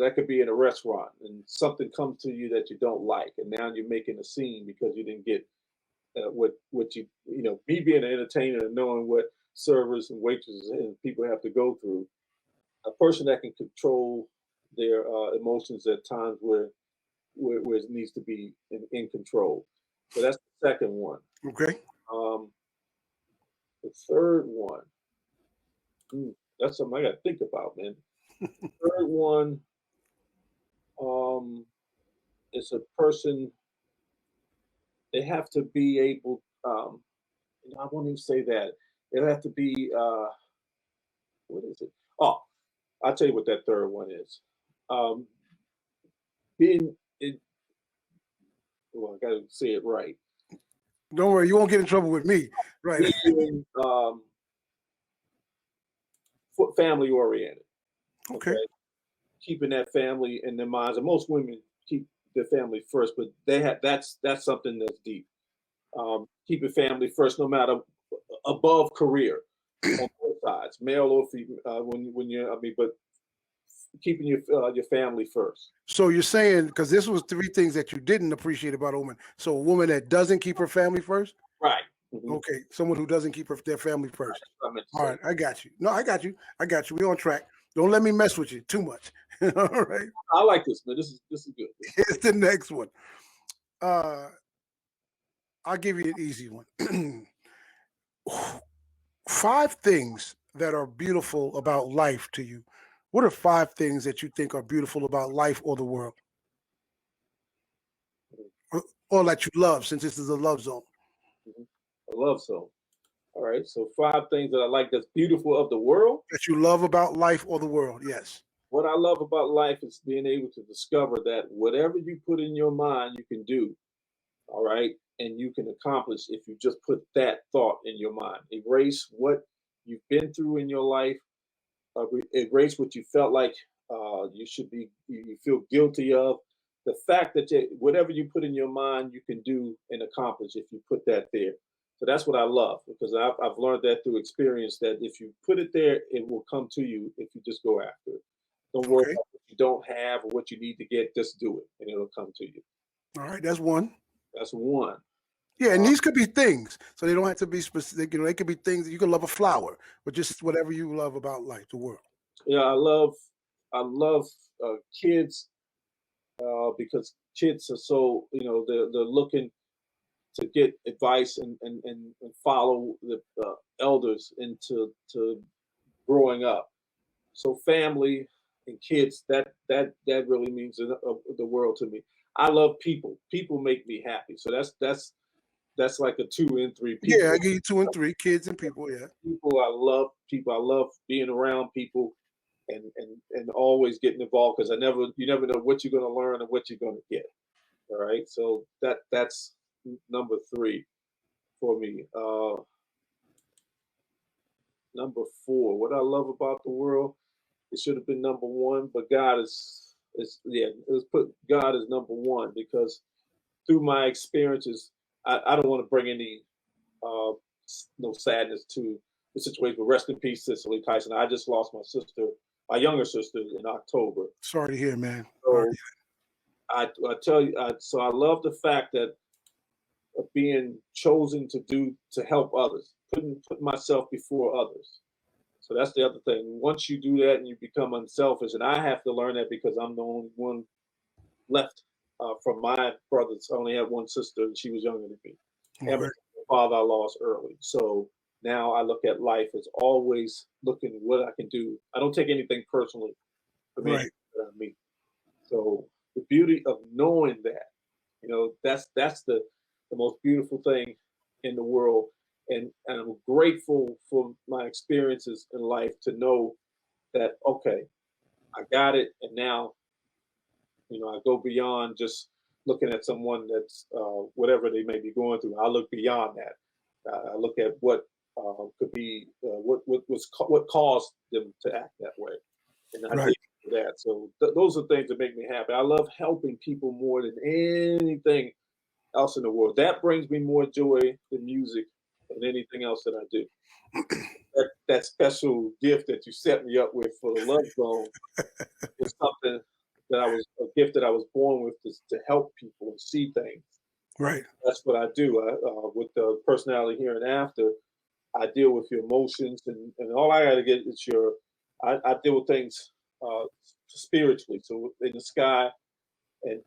That could be in a restaurant and something comes to you that you don't like, and now you're making a scene because you didn't get what me being an entertainer and knowing what servers and waitresses and people have to go through. A person that can control their emotions at times where it needs to be in control. So that's the second one. Okay. The third one, that's something I got to think about, man. The third one is a person. They have to be able. I won't even say that. They have to be. What is it? Oh, I'll tell you what that third one is. Being. Well, I got to say it right. Don't worry, you won't get in trouble with me. Right. Being family oriented. Okay. Keeping that family in their minds. And most women keep their family first, but that's something that's deep. Keeping family first, no matter above career on both sides, male or female. But keeping your family first. So you're saying, because this was three things that you didn't appreciate about a woman. So a woman that doesn't keep her family first? Right. Mm-hmm. Okay. Someone who doesn't keep their family first. Right. All right. I got you. No, I got you. We're on track. Don't let me mess with you too much. All right. I like this, man. This is good. Here's the next one. I'll give you an easy one. 5 things that are beautiful about life to you. What are 5 things that you think are beautiful about life or the world? Or that you love, since this is a love zone. A love zone. All right. So 5 things that I like that's beautiful of the world. That you love about life or the world, yes. What I love about life is being able to discover that whatever you put in your mind, you can do. All right. And you can accomplish if you just put that thought in your mind. Erase what you've been through in your life. Erase what you felt like you feel guilty of. The fact that whatever you put in your mind, you can do and accomplish if you put that there. So that's what I love, because I've learned that through experience, that if you put it there, it will come to you if you just go after it. Don't worry about what you don't have or what you need to get. Just do it, and it'll come to you. All right, that's one. That's one. Yeah, and these could be things, so they don't have to be specific. They could be things that you can love a flower, but just whatever you love about life, the world. Yeah, I love kids because kids are so they're looking to get advice and follow the elders into growing up. So family and kids, that really means the world to me. I love people. People make me happy. So that's like a 2 and 3. People. Yeah, I give you 2 and 3, kids and people. Yeah. People. I love people. I love being around people and always getting involved, because you never know what you're going to learn and what you're going to get. All right, so that's number 3 for me. Number 4, what I love about the world, it should have been number 1, but God is yeah, let's put God as number 1 because through my experiences, I don't want to bring any uh, no sadness to the situation. But rest in peace, Cicely Tyson. I just lost my sister, my younger sister, in October. Sorry to hear, man. So I tell you, so I love the fact that of being chosen to help others, putting myself before others. So that's the other thing. Once you do that and you become unselfish, and I have to learn that because I'm the only one left from my brothers. I only have one sister, and she was younger than me. And my father I lost early. So now I look at life as always looking what I can do. I don't take anything personally for me. Right. Me. So the beauty of knowing that, that's the most beautiful thing in the world. And I'm grateful for my experiences in life to know that, okay, I got it. And now, I go beyond just looking at someone that's whatever they may be going through. I look beyond that. I look at what could be, what caused them to act that way. And I dig for that. So those are things that make me happy. I love helping people more than anything else in the world. That brings me more joy than music and anything else that I do. That special gift that you set me up with for the Love Zone was something that a gift that I was born with to help people and see things. Right. That's what I do. With the personality here and after, I deal with your emotions and all I got to get is I deal with things spiritually. So in the sky, and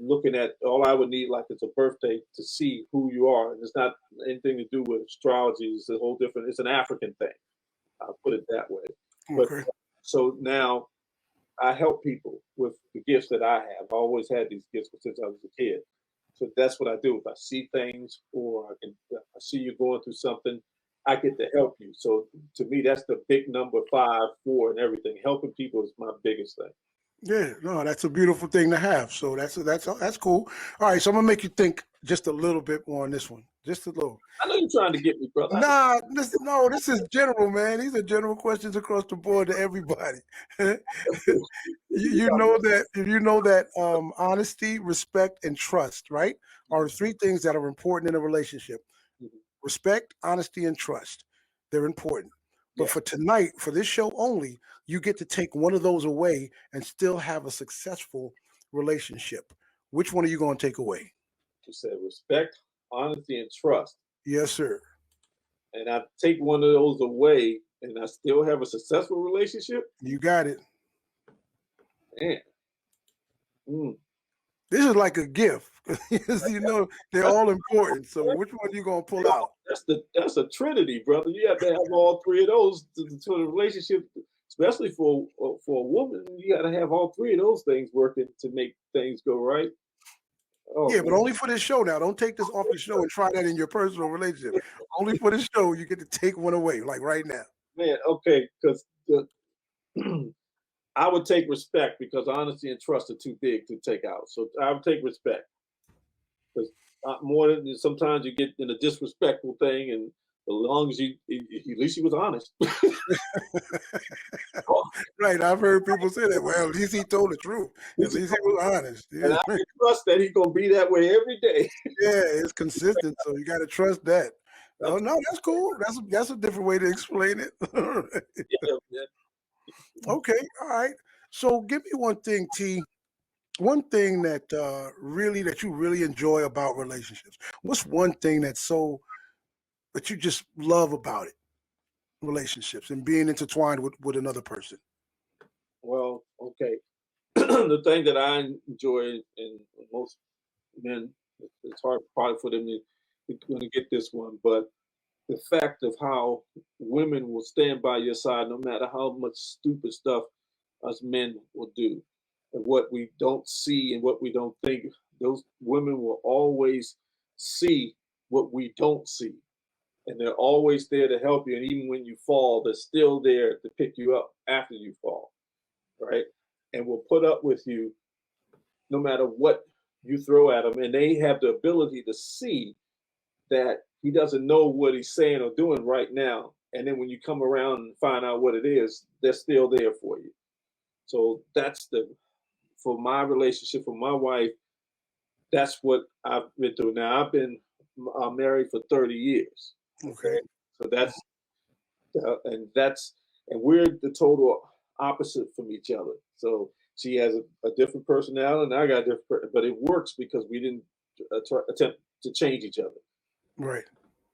looking at all I would need like it's a birthday to see who you are. And it's not anything to do with astrology. It's a whole different, it's an African thing. I'll put it that way. Okay. But so now I help people with the gifts that I have. I always had these gifts since I was a kid. So that's what I do. If I see things or I see you going through something, I get to help you. So to me, that's the big number 5, 4 and everything. Helping people is my biggest thing. Yeah, no, that's a beautiful thing to have. So that's cool. All right, so I'm gonna make you think just a little bit more on this one, just a little. I know you're trying to get me, brother. Nah, this is general, man. These are general questions across the board to everybody. you know that honesty, respect, and trust, right, are the 3 things that are important in a relationship. Respect, honesty, and trust. They're important. But for tonight, for this show only, you get to take one of those away and still have a successful relationship. Which one are you going to take away? You said respect, honesty, and trust. Yes, sir. And I take one of those away and I still have a successful relationship? You got it. Man. This is like a gift. They're all important. So which one are you going to pull out? That's a trinity, brother. You have to have all 3 of those to the relationship, especially for a woman. You got to have all 3 of those things working to make things go right. Oh, yeah, but only for this show now. Don't take this off the show and try that in your personal relationship. Only for this show, you get to take one away, like right now. Man, okay, because I would take respect because honesty and trust are too big to take out. So I would take respect because more than sometimes you get in a disrespectful thing, and as long as at least he was honest. Right, I've heard people say that. Well, at least he told the truth. At least he was honest. Yeah. And I can trust that he's gonna be that way every day. Yeah, it's consistent, so you got to trust that. Oh no, that's cool. That's a different way to explain it. Yeah. Okay, all right. So give me one thing, T. One thing that you really enjoy about relationships. What's one thing that you just love about it? Relationships and being intertwined with another person. Well, okay. The thing that I enjoy, and most men, it's hard probably for them to get this one, but the fact of how women will stand by your side no matter how much stupid stuff us men will do, and what we don't see and what we don't think, those women will always see what we don't see. And they're always there to help you. And even when you fall, they're still there to pick you up after you fall, right? And will put up with you no matter what you throw at them, and they have the ability to see that he doesn't know what he's saying or doing right now. And then when you come around and find out what it is, they're still there for you. So that's for my relationship with my wife, that's what I've been through. Now I've been married for 30 years. Okay. So and we're the total opposite from each other. So she has a different personality, and I got a different, but it works because we didn't attempt to change each other. Right.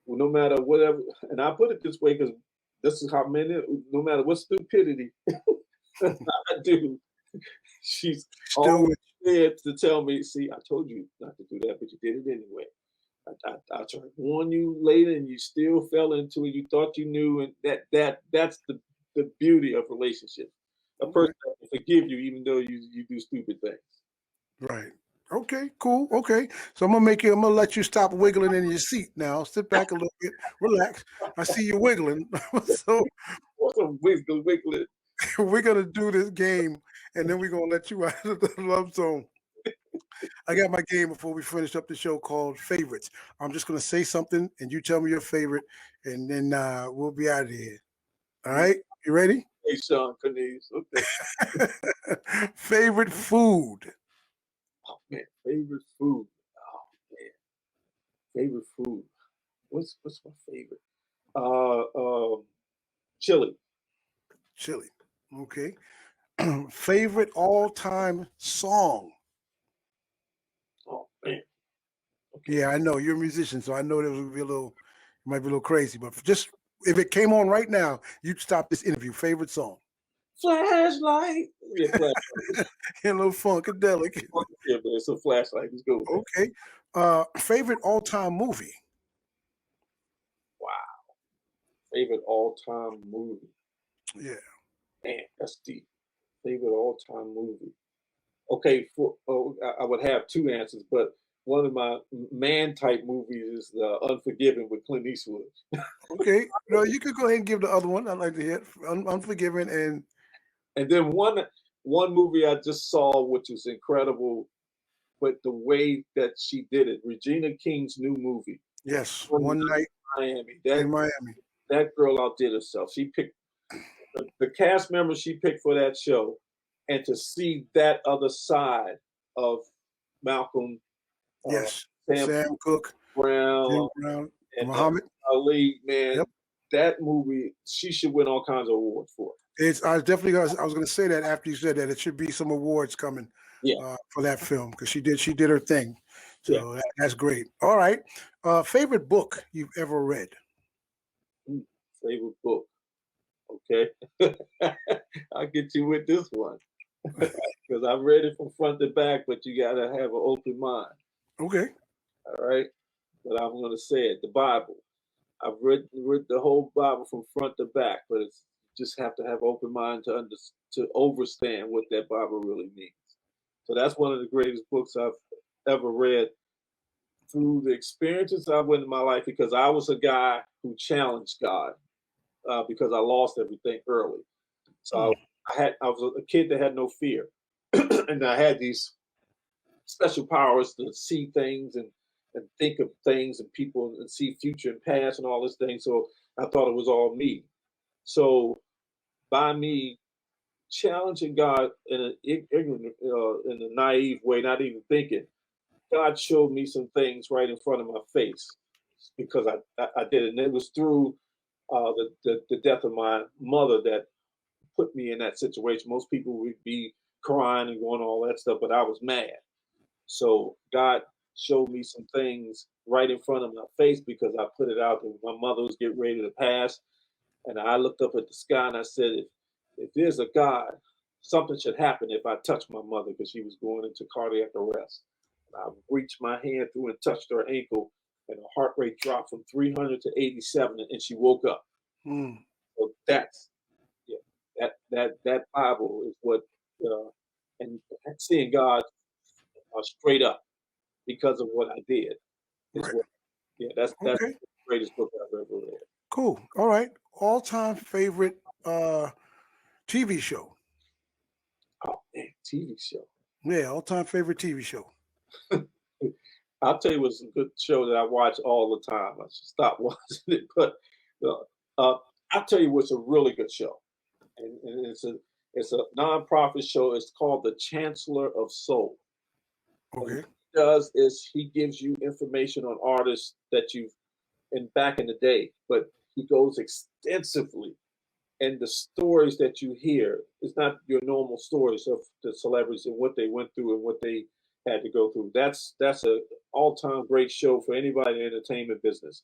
Well, no matter whatever, and I put it this way because this is how many, no matter what stupidity I do, she's Still always there to tell me, see, I told you not to do that, but you did it anyway. I tried to warn you later, and you still fell into it. You thought you knew, and that's the beauty of relationships. A person that will forgive you even though you do stupid things. Right. Okay, cool. Okay. So I'm gonna let you stop wiggling in your seat now. Sit back a little bit, relax. I see you wiggling. So What's a wiggling? we're gonna do this game, and then we're gonna let you out of the love zone. I got my game before we finish up the show called Favorites. I'm just gonna say something, and you tell me your favorite, and then we'll be out of here. All right? You ready? Hey, Shawn Cornelius. Okay. Favorite food. Oh man, favorite food. Oh man, favorite food. What's my favorite? Chili. Chili. Okay. Favorite all-time song. Oh man. Yeah, I know you're a musician, so I know that would be might be a little crazy, but just if it came on right now, you'd stop this interview. Favorite song. Flashlight. Yeah, flashlight. A little funkadelic. Yeah, but it's a flashlight. Let's go. Okay. Favorite all-time movie. Wow. Favorite all-time movie. Yeah. Man, that's deep. Favorite all-time movie. Okay, I would have two answers, but one of my man-type movies is Unforgiven with Clint Eastwood. Okay. No, you could go ahead and give the other one. I'd like to hear it. Unforgiven And then one movie I just saw, which was incredible, but the way that she did it, Regina King's new movie. Yes, One Night Miami. in Miami. That girl outdid herself. She picked the cast members she picked for that show, and to see that other side of Malcolm, Yes, Sam Cooke, Brown, Jim Brown, and Muhammad Ali, man, Yep. that movie she should win all kinds of awards for. I was going to say that after you said that it should be some awards coming for that film because she did her thing. So that's great. All right. Favorite book you've ever read? Favorite book. Okay. I'll get you with this one. Because I've read it from front to back, but you got to have an open mind. Okay. All right. But I'm going to say it, the Bible. I've read the whole Bible from front to back, but it's just have to have open mind to understand what that Bible really means. So that's one of the greatest books I've ever read through the experiences I went in my life because I was a guy who challenged God because I lost everything early. So I was a kid that had no fear, and I had these special powers to see things and think of things and people and see future and past and all this thing. So I thought it was all me. So by me challenging God in an ignorant, in a naive way, not even thinking, God showed me some things right in front of my face because I did it. And it was through the death of my mother that put me in that situation. Most people would be crying and going all that stuff, but I was mad. So God showed me some things right in front of my face because I put it out there. My mother was getting ready to pass, and I looked up at the sky and I said, if there's a God, something should happen if I touch my mother because she was going into cardiac arrest. And I reached my hand through and touched her ankle, and her heart rate dropped from 300 to 87, and she woke up. So that's that Bible is what, and seeing God straight up because of what I did. Right. That's the greatest book I've ever read. Cool. All right. All-time favorite TV show. Oh man, TV show. Yeah, all-time favorite TV show. I'll tell you what's a good show that I watch all the time. I should stop watching it, but uh, I'll tell you what's a really good show, and it's a nonprofit show. It's called The Chancellor of Soul. And what Okay. he does is he gives you information on artists that you've in back in the day, but he goes extensively, and the stories that you hear is not your normal stories of the celebrities and what they went through and what they had to go through. That's a all-time great show for anybody in the entertainment business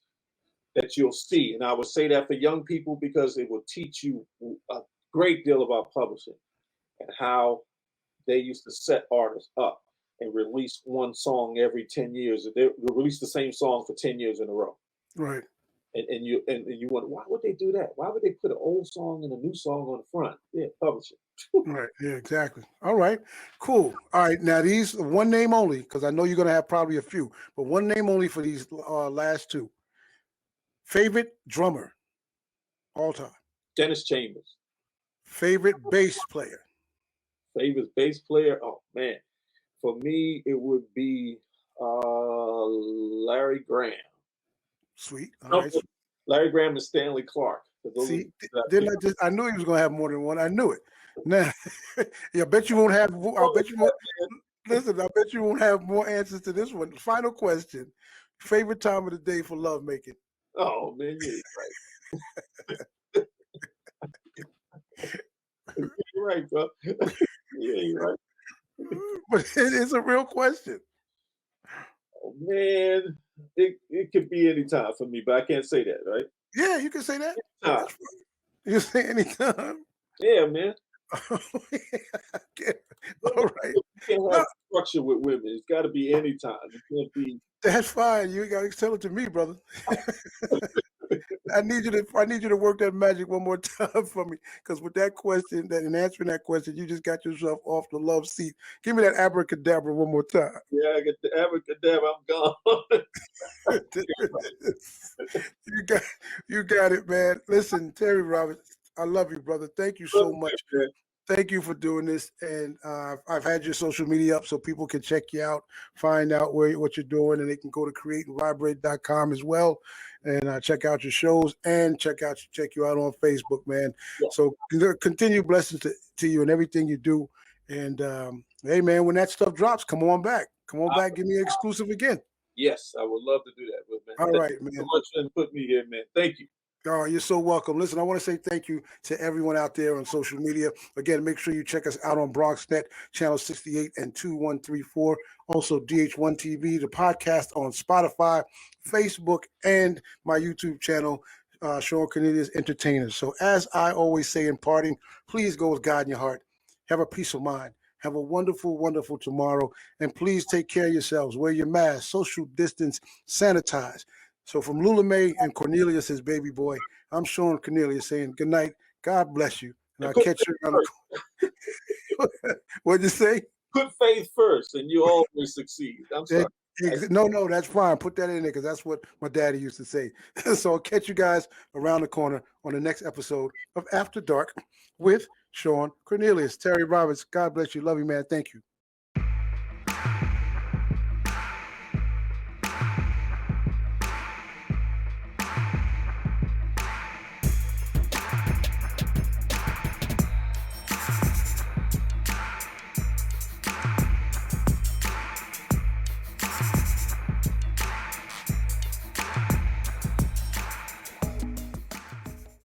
that you'll see. And I would say that for young people because it will teach you a great deal about publishing and how they used to set artists up and release one song every 10 years. They will release the same song for 10 years in a row. Right. And you wonder, why would they do that? Why would they put an old song and a new song on the front? Yeah, publish it. Right. Yeah, exactly. All right. Cool. All right. Now these one name only, because I know you're gonna have probably a few, but one name only for these last two. Favorite drummer all time. Dennis Chambers. Favorite bass player. Favorite bass player? Oh man. For me, it would be Larry Graham. Sweet. All No, right. Larry Graham and Stanley Clark. See, didn't I knew he was gonna have more than one. I knew it. Now, yeah, I bet you won't have. I bet you won't. Listen, I bet you won't have more answers to this one. Final question: favorite time of the day for lovemaking? Oh man, yeah, right. You're right, bro. Yeah, you're right. But it's a real question. Oh, man, it could be any time for me, but I can't say that, right? Yeah, you can say that. Time. You can say anytime. Yeah, man. Okay. All right. You can't have structure with women. It's got to be any time. It can't be. That's fine. You got to tell it to me, brother. I need you to work that magic one more time for me. Because with that question, in answering that question, you just got yourself off the love seat. Give me that abracadabra one more time. Yeah, I get the abracadabra. I'm gone. you got it, man. Listen, Tery Roberts, I love you, brother. Thank you so much. Thank you for doing this. And I've had your social media up so people can check you out, find out what you're doing, and they can go to createandvibrate.com as well and check out your shows and check you out on Facebook, man. Yeah. So continue blessings to you and everything you do. And hey, man, when that stuff drops, come on back. Come on back. Give me an exclusive again. Yes, I would love to do that, man. All right, Thank man. you so much for putting me here, man. Thank you. Oh, you're so welcome. Listen, I want to say thank you to everyone out there on social media. Again, make sure you check us out on BronxNet, channel 68 and 2134. Also, DH1 TV, the podcast on Spotify, Facebook, and my YouTube channel, Shawn Cornelius Entertainers. So as I always say in parting, please go with God in your heart. Have a peace of mind. Have a wonderful, wonderful tomorrow. And please take care of yourselves. Wear your mask, social distance, sanitize. So from Lula May and Cornelius, his baby boy, I'm Shawn Cornelius saying good night. God bless you. And I'll catch you around the What'd you say? Put faith first and you always succeed. I'm sorry. No, that's fine. Put that in there because that's what my daddy used to say. So I'll catch you guys around the corner on the next episode of After Dark with Shawn Cornelius. Tery Roberts, God bless you. Love you, man. Thank you.